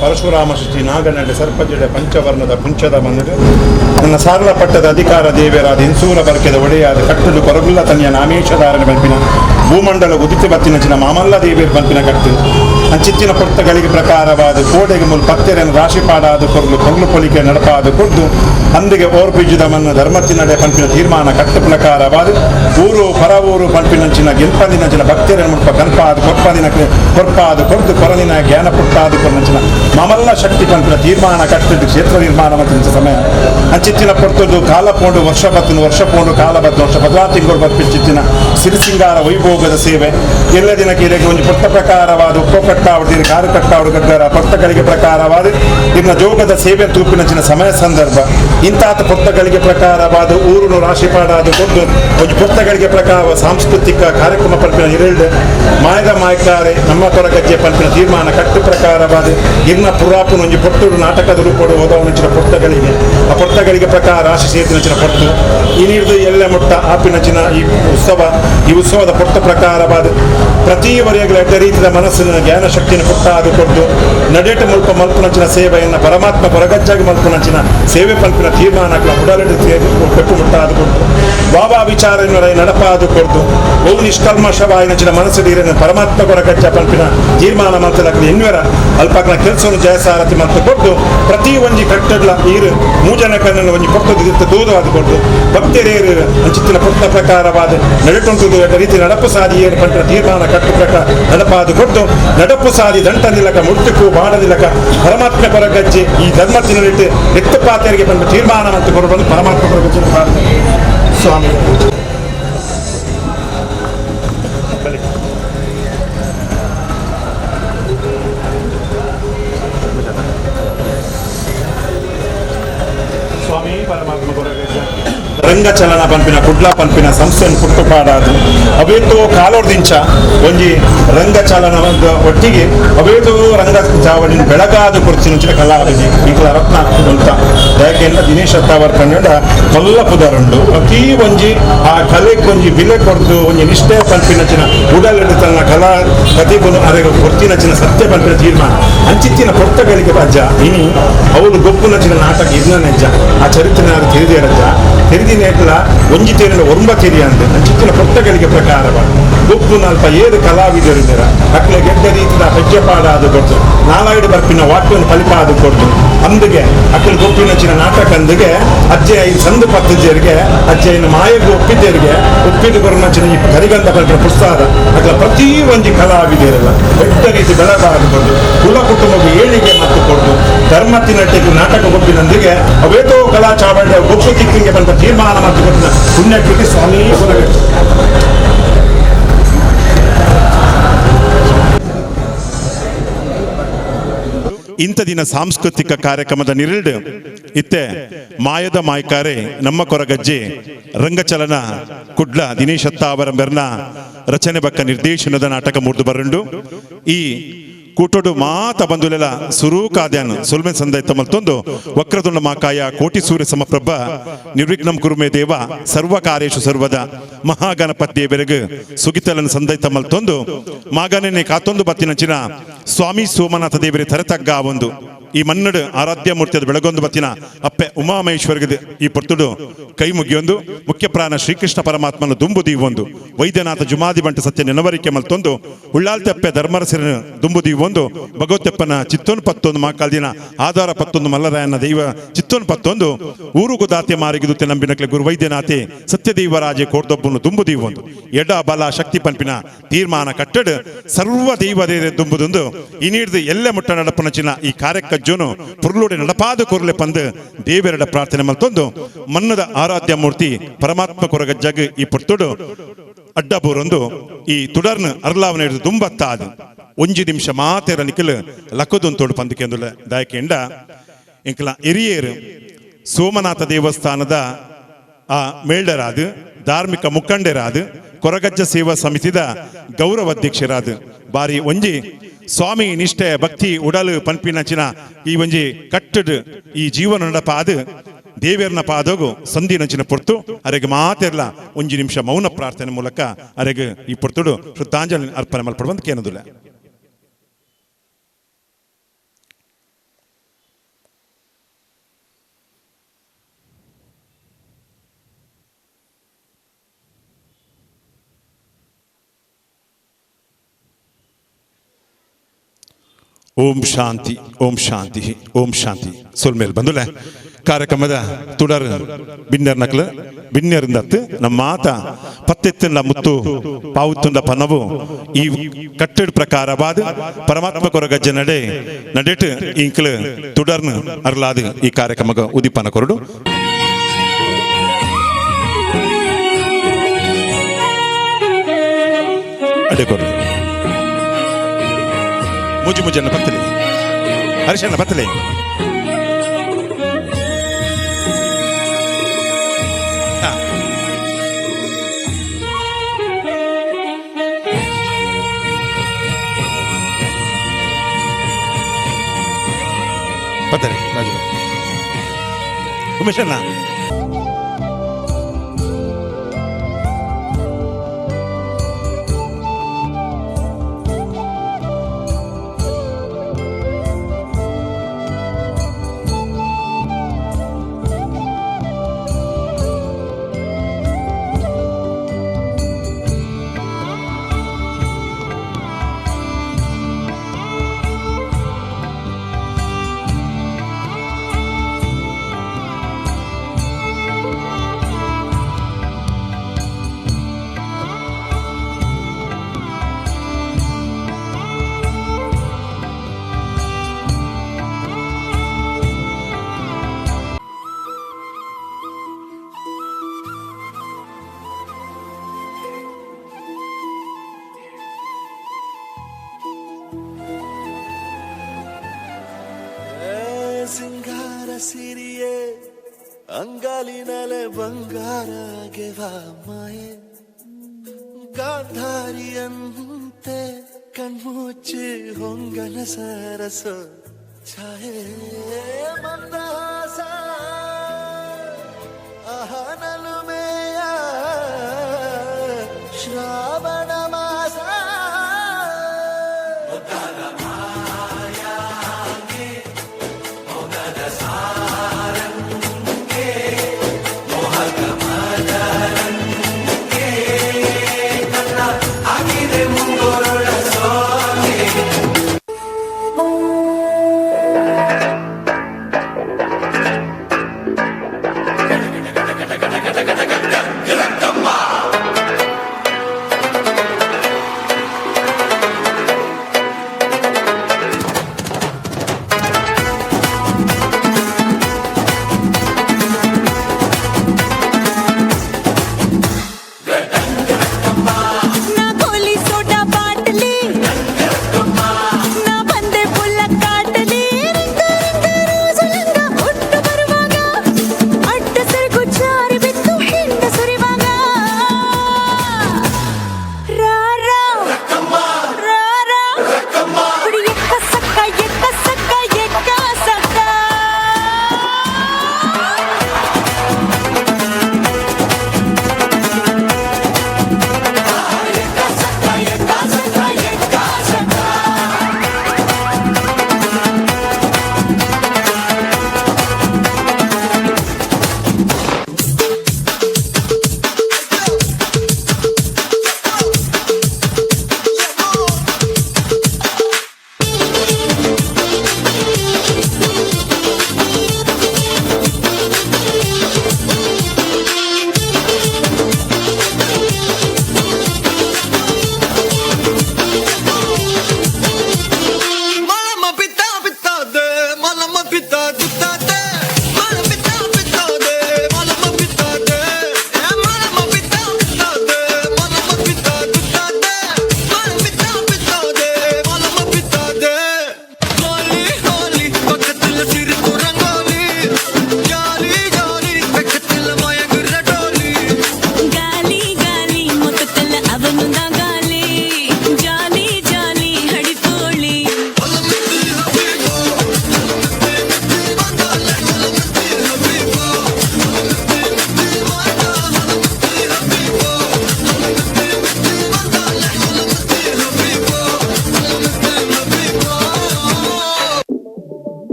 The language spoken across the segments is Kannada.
ಪರಶುರಾಮ ಶ್ರೀ ನಾಗನಡೆ ಸರ್ಪಜಡೆ ಪಂಚವರ್ಣದ ಪುಂಚದ ಮಂದಿರ ನನ್ನ ಸಾರಲ ಪಟ್ಟದ ಅಧಿಕಾರ ದೇವರಾದ ಇನ್ಸೂರ ಬರಕೆದ ಒಡೆಯಾದ ಕಟ್ಟಲು ಕೊರಗುಲ್ಲ ತನಿಯ ನಾಮೇಶಧಾರಣ ಬಂಪಿನ ಭೂಮಂಡಲ ಉದಿತಿ ಬತ್ತಿನಚಿನ ಮಾಮಲ್ಲ ದೇವಿಯರ್ ಬಂಪಿನ ಕಟ್ಟು ಅಂಚಿತ್ತಿನ ಪುರ್ತಗಳಿಗೆ ಪ್ರಕಾರವಾದ ಕೋಡೆಗೆ ಮುಲ್ ಪತ್ತೆರನ್ನು ರಾಶಿಪಾಡಾದ ಕೊರಲು ಕೊರಲು ಪೊಲಿಕೆ ನಡಪಾದ ಕೊದ್ದು ಅಂದಿಗೆ ಓರ್ಪಿಜ್ಜದ ಮನ್ನ ಧರ್ಮತ್ತಿನಡೆ ಪಂಪಿನ ತೀರ್ಮಾನ ಕಟ್ಟು ಪ್ರಕಾರವಾದ ಊರು ಪರ ಊರು ಪಂಪಿನಂಚಿನ ಗೆಲ್ಪಂದಿನಂಚಿನ ಭಕ್ತಿಯರ ಮುಲ್ಪ ಕಲ್ಪಾದ ಕೊರ್ಪದಿನ ಕೊರ್ಪಾದ ಕೊರ್ದು ಕೊರಲಿನ ಜ್ಞಾನ ಪುಟ್ಟಾದ ಕೊರನಂಚಿನ ಮಾಮಲ್ಲ ಶಕ್ತಿ ಪಂಪಿನ ತೀರ್ಮಾನ ಕಟ್ಟಿದ್ದು ಕ್ಷೇತ್ರ ನಿರ್ಮಾಣ ಮತ್ತು ಸಮಯ ಅಂಚಿತ್ತಿನ ಪೊರ್ತದ್ದು ಕಾಲ ಪೋಂಡು ವರ್ಷ ಪೋಂಡು ಕಾಲ ಬತ್ತು ವರ್ಷ ಬದಲಾ ತಿಂಗಳು ಬತ್ತಿನ ಸಿರಿಸಿಂಗಾರ ವೈಭೋಗದ ಸೇವೆ ಎಲ್ಲ ದಿನಕ್ಕೆ ಇದಕ್ಕೆ ಒಂದು ಪುಟ್ಟ ಪ್ರಕಾರವಾದ ಉಪ್ಪು ಕಟ್ಟಾವಡ್ತೀನಿ ಕಾರು ಕಟ್ಟಾವಡು ಗಗ್ಗರ ಪುಸ್ತಕಗಳಿಗೆ ಪ್ರಕಾರವಾದ ಇನ್ನ ಜೋಗದ ಸೇವೆ ತೂಪಿನಂಚಿನ ಸಮಯ ಸಂದರ್ಭ ಇಂತಾತ ಪುಸ್ತಕಗಳಿಗೆ ಪ್ರಕಾರವಾದ ಊರುನು ರಾಶಿಪಾಡಾದ ಕೊದ್ದು ಒಂದು ಪುಸ್ತಕಗಳಿಗೆ ಪ್ರಕಾರ ಸಾಂಸ್ಕೃತಿಕ ಕಾರ್ಯಕ್ರಮ ಪಂಪಿನ ಹಿರಳ್ಳು ಮಾಯದ ಮಾಯಕಾರೆ ನಮ್ಮ ಕೊರಗಜ್ಜೆ ಪಂಪಿನ ತೀರ್ಮಾನ ಕಟ್ಟು ಪ್ರಕಾರವಾದ ಇನ್ನ ಪುರಾಪುನ ಒಂದು ಪೊಟ್ಟೂರು ನಾಟಕದ ರೂಪಡು ಹೋದವನಂಚಿನ ಪುಸ್ತಕಗಳಿಗೆ ಆ ಪುಸ್ತಕಗಳಿಗೆ ಪ್ರಕಾರ ರಾಶಿ ಸೇರಿನಂಚಿನ ಪೊಟ್ಟು ಈ ನೀಡಿದು ಎಲ್ಲ ಮುಟ್ಟ ಆಪಿನಂಚಿನ ಈ ಉತ್ಸವದ ಪೊಟ್ಟ ಪ್ರಕಾರವಾದ ಪ್ರತಿ ವರೆಗಳ ರೀತಿಯ ಮನಸ್ಸಿನ ಜ್ಞಾನ ಶಕ್ತಿಯನ್ನು ಪುಟ್ಟಾದ ಕೊಟ್ಟು ನಡೆಟ ಮುಲ್ಪ ಮಲ್ಪನಂಚಿನ ಸೇವೆಯನ್ನು ಪರಮಾತ್ಮ ಕೊರಗಜ್ಜಾಗಿ ಮಲ್ಪನಂಚಿನ ಸೇವೆ ಪಂಪಿನ ತೀರ್ಮಾನ ಉಡಲಡಿ ಪೆಟ್ಟು ಮುಟ್ಟಾದ ಕೊಟ್ಟು ಬಾಬಾ ವಿಚಾರ ನಡಪಾದು ಕೊಟ್ಟು ಬಹು ನಿಷ್ಕಲ್ಮಶವಾಯಿನಂಚಿನ ಮನಸ್ಸು ನೀರಿನ ಪರಮಾತ್ಮ ಕೊರಗಜ್ಜ ಪಂಪಿನ ತೀರ್ಮಾನ ಮಂತಲಕ್ಕೆ ಎನ್ವರ ಅಲ್ಪಕ್ನ ಕೆಲಸವನ್ನು ಜಯಸಾರಥಿ ಮತ್ತು ಕೊಟ್ಟು ಪ್ರತಿ ಒಂಜಿ ಕಟ್ಟಡ್ಲ ನೀರು ಮೂಜನ ಕಣ್ಣನ್ನು ಒಂಜಿ ಪೊಟ್ಟದ ದೂರವಾದ ಕೊಟ್ಟು ಭಕ್ತರೇರು ಅಂಚಿತ್ತಿನ ಪುಟ್ಟ ಪ್ರಕಾರವಾದ ನಡೆಟುಂಟು ರೀತಿ ನಡಪು ಸಾದಿ ಏನು ಪಂಪಿನ ತೀರ್ಮಾನ ಕಟ್ಟು ಪ್ರಕಾರ ನಡಪಾದು ಕೊಟ್ಟು ನಡಪು ಸಾದಿ ದಂಟ ನಿಲಕ ಮುಟ್ಟಕ್ಕೂ ಬಾಡದಿಲಕ ಪರಮಾತ್ಮ ಕೊರಗಜ್ಜೆ ಈ ಧರ್ಮತ್ತಿನಲ್ಲಿಟ್ಟು ಎತ್ತುಪಾತೆಯರಿಗೆ ಬಂದು ತೀರ್ಮಾನ ಮತ್ತು ಕೊರಬಂದು ಪರಮಾತ್ಮ ಕೊರಗಜ್ಜೆ ಸ್ವಾಮಿ ಸ್ವಾಮಿ ಪರಮಾತ್ಮ ಕೊರಗಜ್ಜ ರಂಗಚಲನ ಪಂಪಿನ ಕುಡ್ಲ ಪಂಪಿನ ಸಂಸ್ಥೆಯನ್ನು ಪುಟ್ಟುಪಾಡಾದು ಅವೇತೋ ಕಾಲೋರ್ದಿಂಚ ಒಂಜಿ ರಂಗಚಲನ ಒಟ್ಟಿಗೆ ಅವೇತೋ ರಂಗ ಜಾವಳಿನ ಬೆಳಗಾದ ಕುರ್ಚಿನ ಕಲಾವಿದಿ ಈಗಲ ರತ್ನ ಅಂತ ಯಾಕೆಂದ್ರೆ ದಿನೇಶ್ ಅತ್ತಾವರ್ ಕನ್ನಡ ಕೊಲ್ಲಪುದರುಂಡು ಪ್ರತಿ ಒಂಜಿ ಆ ಕಲೆಗೆ ಒಂಜಿ ಬೆಲೆ ಕೊಡ್ದು ಒಂಜಿ ನಿಷ್ಠೆ ಪಂಪಿನಚಿನ ಉಡಲಿಡು ತನ್ನ ಕಲಾ ಕಥೆಗಳು ಅರೆಗೆ ಕೊರ್ತಿನಚಿನ ಸತ್ಯ ಪಂಪಿನ ತೀರ್ಮಾನ ಅಂಚಿತ್ತಿನ ಪೊರ್ತಗಳಿಗೆ ಅಜ್ಜ ಇನಿ ಅವಳು ಗೊಪ್ಪುನಚಿನ ನಾಟಕ ಇದನ್ನೆಜ್ಜ ಆ ಚರಿತ್ರೆ ತಿಳಿದೇರಜ್ಜ ತೆರಿದಿನೇಟ್ಲ ಒಂಜಿ ತೇರಿನ ಒಂಬ ತೆರಿ ಅಂದೆ ಅಂಚಿತ್ತಿನ ಪೊಟ್ಟಗಳಿಗೆ ಪ್ರಕಾರವ ಗೊಪ್ಪು ನಾಲ್ಪ ಏದು ಕಲಾವಿದರಿದ್ದೀರ ಅಕ್ಲೆ ಗೆಡ್ಡ ರೀತಿಯ ಹೆಜ್ಜೆಪಾಡಾದು ಕೊಟ್ಟು ನಾಲಾಯ್ಡು ಬರ್ಪಿನ ವಾಕ್ಯವನ್ನು ಫಲಿಪಾದು ಕೊಟ್ಟು ಅಂದಿಗೆ ಅಕ್ಕಲು ಗೊಪ್ಪಿನಚಿನ ನಾಟಕ ಅಂದಿಗೆ ಅಜ್ಜೆ ಈ ಸಂದು ಪತ್ತಜ್ಜರಿಗೆ ಅಜ್ಜೆಯನ್ನು ಮಾಯಗೂ ಒಪ್ಪಿದ್ದು ಕೊರನಚಿನ ಈ ಕರಿಗಂಧ ಬರ್ಪಿನ ಪುಸ್ತಕ ಅಕ್ಲ ಪ್ರತಿ ಒಂಜಿ ಕಲಾವಿದರಲ್ಲ ದೊಡ್ಡ ರೀತಿ ಬೆಳಗಾದು ಕೊಟ್ಟು ಕುಲ ಕುಟುಂಬಕ್ಕೆ ಏಳಿಗೆ ಮತ್ತು ಕೊಟ್ಟು ಧರ್ಮತ್ತಿನಟ್ಟಿಗೆ ನಾಟಕ ಗೊಪ್ಪಿನೊಂದಿಗೆ ಅವೇತೋ ಕಲಾ ಚಾವಡ ಗೊಪ್ಪು ದಿಕ್ಕಿಗೆ ಬಂದ ತೀರ್ಮಾನ ಮತ್ತು ಕೊಟ್ಟಿನ ಪುಣ್ಯಕ್ಕೆ ಸ್ವಾಮಿ ಕೊರಗಜ್ಜೆ ಇಂಥ ದಿನ ಸಾಂಸ್ಕೃತಿಕ ಕಾರ್ಯಕ್ರಮದ ನಿರಡು ಇತ್ತೆ ಮಾಯದ ಮಾಯ್ಕಾರೆ ನಮ್ಮ ಕೊರಗಜ್ಜೆ ರಂಗಚಲನ ಕುಡ್ಲ ದಿನೇಶ್ ಅತ್ತಾವರ ಬೆರ್ನ ರಚನೆ ಬಕ್ಕ ನಿರ್ದೇಶನದ ನಾಟಕ ಮೂರ್ದು ಬರಂಡು ಈ ಕೂಟೋಡು ಮಾತ ಬಂದುಲೆಲ ಸುರೂಕಾದ್ಯಾನ್ ಸುಲ್ಮೆನ್ ಸಂದೈತ ಮಲ್ತೊಂದು ವಕ್ರತುಂಡ ಮಾಕಾಯ ಕೋಟಿ ಸೂರ್ಯ ಸಮಪ್ರಭ ನಿರ್ವಿಘ್ನಂ ಕುರುಮೇ ದೇವ ಸರ್ವ ಕಾರ್ಯೇಶು ಸರ್ವದ ಮಹಾಗಣಪತಿಯ ಬೆರಗು ಸುಗಿತಲನ್ನು ಸಂದೈತ ಮಲ್ತೊಂದು ಮಾಗನೇ ಕಾತೊಂದು ಬತ್ತಿನಂಚಿನ ಸ್ವಾಮಿ ಸೋಮನಾಥ ದೇವರೇ ತರತಗ್ಗ ಒಂದು ಈ ಮನ್ನಡು ಆರಾಧ್ಯ ಮೂರ್ತಿಯದ ಬೆಳಗೊಂದು ಬತ್ತಿನ ಅಪ್ಪೆ ಉಮಾಮಹೇಶ್ವರ್ಗದ ಈ ಪೊರ್ತುಡು ಕೈ ಮುಗಿಯೊಂದು ಮುಖ್ಯ ಪ್ರಾಣ ಶ್ರೀಕೃಷ್ಣ ಪರಮಾತ್ಮನ ದುಂಬುದಿ ಒಂದು ವೈದ್ಯನಾಥ ಜುಮಾದಿ ಬಂಟ ಸತ್ಯ ನೆನವರಿಕೆ ಮಲ್ತೊಂದು ಉಳ್ಳಾಲ್ತೆಪ್ಪೆ ಧರ್ಮರಸಿನ ದುಂಬುದಿ ಒಂದು ಭಗವತ್ತೆಪ್ಪನ ಚಿತ್ತೋನ್ ಪತ್ತೊಂದು ಮಾಕಾಲ್ದಿನ ಆಧಾರ ಪತ್ತೊಂದು ಮಲ್ಲರಾಯನ ದೈವ ಚಿತ್ತೋನ್ ಪತ್ತೊಂದು ಊರುಗು ದಾತೆ ಮಾರಿಗಿದುತ್ತೆ ನಂಬಿನಕ್ಲೆ ಗುರು ವೈದ್ಯನಾಥೆ ಸತ್ಯದೈವರಾಜೆ ಕೋರ್ದೊಬ್ಬನು ದುಂಬುದಿ ಒಂದು ಎಡ ಬಲ ಶಕ್ತಿ ಪಂಪಿನ ತೀರ್ಮಾನ ಕಟ್ಟಡು ಸರ್ವ ದೈವದೇ ದುಂಬುದೊಂದು ಈ ನೀಡಿದ ಎಲ್ಲೆ ಮುಟ್ಟ ನಡಪನಚಿನ ಈ ಕಾರ್ಯಕ್ಕ ಜೋನು ಪುರ್ಲೋಡೆ ನಡಪಾದ ಕೊರ್ಲೆ ಪಂದು ದೇವರಡ ಪ್ರಾರ್ಥನೆ ಮಲ್ತೊಂದು ಮನ್ನದ ಆರಾಧ್ಯ ಮೂರ್ತಿ ಪರಮಾತ್ಮ ಕೊರಗಜ್ಜಾಗ ಈ ಪುರ್ತುಡು ಅಡ್ಡಬೋರೊಂದು ಈ ತುಡರ್ನ ಅರ್ಲಾವನ ಹಿಡಿದು ದುಂಬತ್ತಾದ ಒಂಜಿ ನಿಮಿಷ ಮಾತೇರ ನಿಖಲ್ ಲಕ್ಕದೊಂತೋಡು ಪಂದಕ್ಕೆ ಅಂದುಲ ದಾಯಕೆಂಡ ಇಂಕಲ ಹಿರಿಯರು ಸೋಮನಾಥ ದೇವಸ್ಥಾನದ ಆ ಮೇಲ್ಡರಾದ ಧಾರ್ಮಿಕ ಮುಖಂಡರಾದ ಕೊರಗಜ್ಜ ಸೇವಾ ಸಮಿತಿದ ಗೌರವ ಅಧ್ಯಕ್ಷರಾದ ಬಾರಿ ಒಂಜಿ ಸ್ವಾಮಿ ನಿಷ್ಠೆ ಭಕ್ತಿ ಉಡಲು ಪನ್ಪಿನಚಿನ ಈ ಒಂಜಿ ಕಟ್ಟಡ್ ಈ ಜೀವನ ನಡಪಾದ ದೇವೇರ್ನ ಪಾದೋಗು ಸಂಧಿನಂಚಿನ ಪೊರ್ತು ಅರೆಗೆ ಮಾತೆರ್ಲ ಒಂಜಿ ನಿಮಿಷ ಮೌನ ಪ್ರಾರ್ಥನೆ ಮೂಲಕ ಅರೆಗೆ ಈ ಪೊರ್ತುಡು ಶ್ರದ್ಧಾಂಜಲಿ ಅರ್ಪಣೆ ಮಲ್ಪಡುವಂತ ಕೇನದುಲ್ಲ. ಓಂ ಶಾಂತಿ ಓಂ ಶಾಂತಿ ಓಂ ಶಾಂತಿ ಸೋಲ್ಮೇಲೆ ಬಂದುಲೆ ಕಾರ್ಯಕ್ರಮದ ತುಡರ್ ಬಿನ್ನರ್ ನಕ್ಲು ಬಿನ್ನರಿಂದತ್ತು ನಮ್ಮ ಮಾತ ಪತ್ತೆತ್ತಿನ ಮುತ್ತು ಪಾವುತ್ತುಂಡ ಪನವು ಈ ಕಟ್ಟಡ ಪ್ರಕಾರವಾದ ಪರಮಾತ್ಮ ಕೊರ ಗಜ್ಜೆ ನಡೆಟ್ ಇಂಕ್ಲು ತುಡರ್ನು ಅರ್ಲಾದ ಈ ಕಾರ್ಯಕ್ರಮಗ ಉದಿಪನ ಕೊರಡು ಅಡೆ ಕೊರಡು ಮುಜಿ ಮುಜನ್ನ ಪತ್ತಲೆ ಹರ್ಷನ್ನ ಪತ್ತಲೆ ಪತ್ತಲೆ ರಾಜು ಉಮೇಶನ್ನ ಸಿಂಗಾರ ಸಿರಿಯೇ ಅಂಗಾಲಿನಲೆ ಬಂಗಾರ ಗೆವ ಮಾಯೆ ಗಾಂಧಾರಿಯಂತೆ ಕಣ್ಮುಚ್ಚಿ ಹೊಂಗನ ಸರಸ ಛಾಯೆ ಮಂದಹಾಸ ಅಹನಲು ಮೇಯ ಶ್ರಾವಣ ಮಾಸ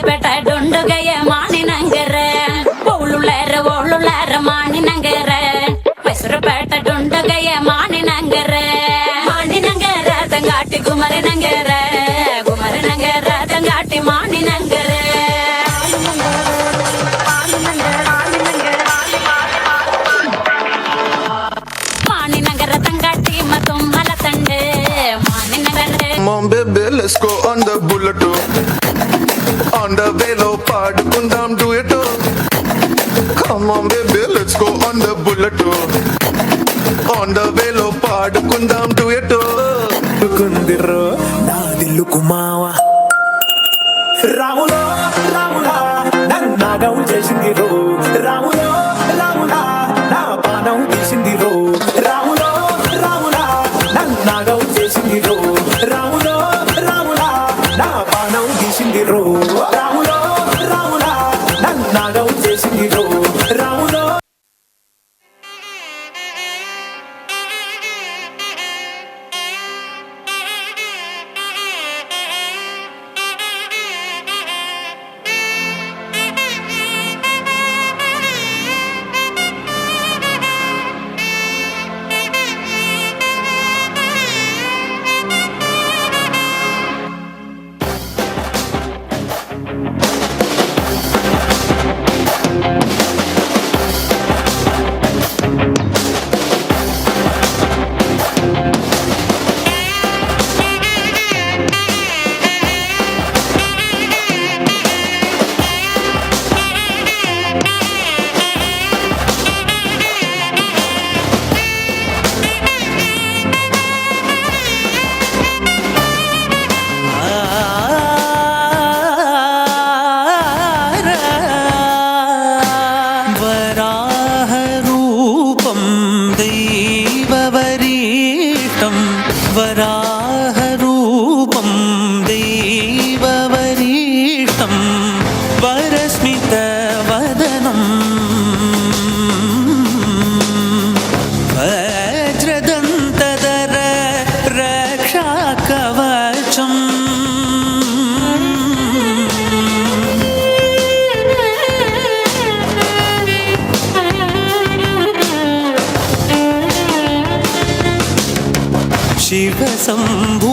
பெட்ட டொண்டுகைய மானினங்கர ஓளுளார மானினங்கர மைசூர்பேட்ட டொண்டுகைய மானினங்கர தங்காட்டி குமரனங்கர தங்காட்டி மானினங்கர மானினங்கர தங்காட்டி மற்றும் மலத்தண்டு மானினங்கர. Come on baby, let's go on the bullet too. On the velo పాడుకుందాం duet too. Come on baby, let's go on the bullet too. On the velo పాడుకుందాం duet too. కుందిరో నా దిల్లుకు మావా రాములో రాములా నన్నాగం చేసింది రో రాములో రాములా నా పానం తీసింది రో రాములో రాములా నన్నాగం చేసింది రో రాములో రాములా నా పానం తీసింది రో రాములో రాములా నన్నాగం చేసింది రో రాములో. వరాహరూపం దైవవరీష్టం వరాహరూపం దైవవరీష్టం వరస్మితవదనం వజ్రదంతధర రక్షాకవచం శివ శంభూ